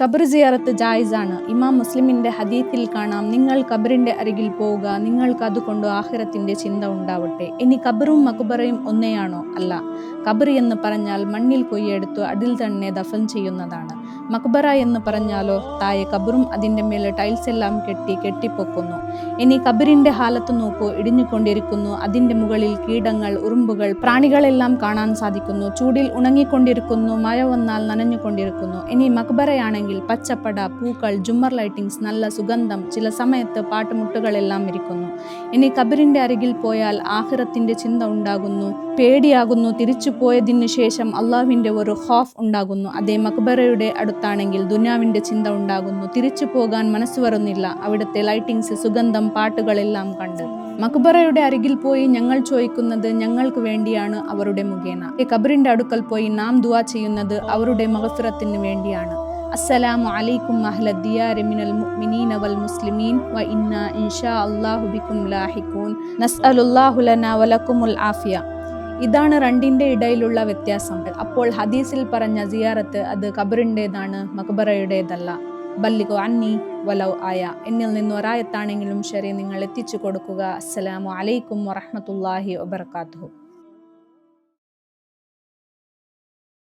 ഖബർ സിയാറത്ത് ജായിസാണ്. ഇമാം മുസ്ലിമിന്റെ ഹദീത്തിൽ കാണാം, നിങ്ങൾ ഖബറിന്റെ അരികിൽ പോവുക, നിങ്ങൾക്ക് അതുകൊണ്ട് ആഖിറത്തിന്റെ ചിന്ത ഉണ്ടാവട്ടെ. ഇനി ഖബറും മഖ്ബറയും ഒന്നേയാണോ? അല്ല. ഖബർ എന്ന് പറഞ്ഞാൽ മണ്ണിൽ കൊയ്യെടുത്തു അതിൽ തന്നെ ദഫൻ ചെയ്യുന്നതാണ്. മഖ്ബറ എന്ന് പറഞ്ഞാലോ താഴെ ഖബറും അതിന്റെ മേലെ ടൈൽസ് എല്ലാം കെട്ടിപ്പൊക്കുന്നു. ഇനി ഖബറിന്റെ ഹാലത്ത് നോക്കൂ, ഇടിഞ്ഞുകൊണ്ടിരിക്കുന്നു. അതിന്റെ മുകളിൽ കീടങ്ങൾ, ഉറുമ്പുകൾ, പ്രാണികളെല്ലാം കാണാൻ സാധിക്കുന്നു. ചൂടിൽ ഉണങ്ങിക്കൊണ്ടിരിക്കുന്നു, മഴ വന്നാൽ നനഞ്ഞുകൊണ്ടിരിക്കുന്നു. ഇനി മഖ്ബറയാണെങ്കിൽ പച്ചപ്പട, പൂക്കൾ, ജുമ്മർ ലൈറ്റിങ്സ്, നല്ല സുഗന്ധം, ചില സമയത്ത് പാട്ടുമുട്ടുകളെല്ലാം ഇരിക്കുന്നു. ഇനി ഖബറിന്റെ അരികിൽ പോയാൽ ആഖിറത്തിന്റെ ചിന്ത ഉണ്ടാകുന്നു, പേടിയാകുന്നു. തിരിച്ചു പോയതിനു ശേഷം അള്ളാഹുവിന്റെ ഒരു ഖൗഫ് ഉണ്ടാകുന്നു. അതേ മഖ്ബറയുടെ അടുത്താണെങ്കിൽ ദുനിയാവിന്റെ ചിന്ത ഉണ്ടാകുന്നു. തിരിച്ചു പോകാൻ മനസ്സ് വരുന്നില്ല, അവിടുത്തെ ലൈറ്റിങ്സ്, സുഗന്ധം, പാട്ടുകളെല്ലാം കണ്ട്. മഖ്ബറയുടെ അരികിൽ പോയി ഞങ്ങൾ ചോദിക്കുന്നത് ഞങ്ങൾക്ക് വേണ്ടിയാണ്, അവരുടെ മുഖേന. ഖബറിന്റെ അടുക്കൽ പോയി നാം ദുആ ചെയ്യുന്നത് അവരുടെ മഗ്ഫിറത്തിന് വേണ്ടിയാണ്. അസ്സലാമു അലൈക്കും അഹ്ല ദിയാരി മിനൽ മുഅ്മിനീന വൽ മുസ്ലിമീൻ വ ഇന്നാ ഇൻഷാ അല്ലാഹു ബിക്കും ലാഹിഖൂൻ നസ്അലുല്ലാഹു ലനാ വലക്കുമുൽ ആഫിയ. ഇതാണ് രണ്ടിന്റെ ഇടയിലുള്ള വ്യത്യാസം. അപ്പോൾ ഹദീസിൽ പറഞ്ഞ സിയാറത്ത് അത് ഖബറിൻ്റെതാണ്, മഖ്ബറയുടേതല്ല. ബല്ലിഗു അന്നി വലൗ ആയ, എന്നിൽ നിന്ന് ഒരായത്താണെങ്കിലും ശരി നിങ്ങൾ എത്തിച്ചു കൊടുക്കുക. അസ്സലാമു അലൈക്കും വറഹ്മത്തുള്ളാഹി വബറകാതുഹു.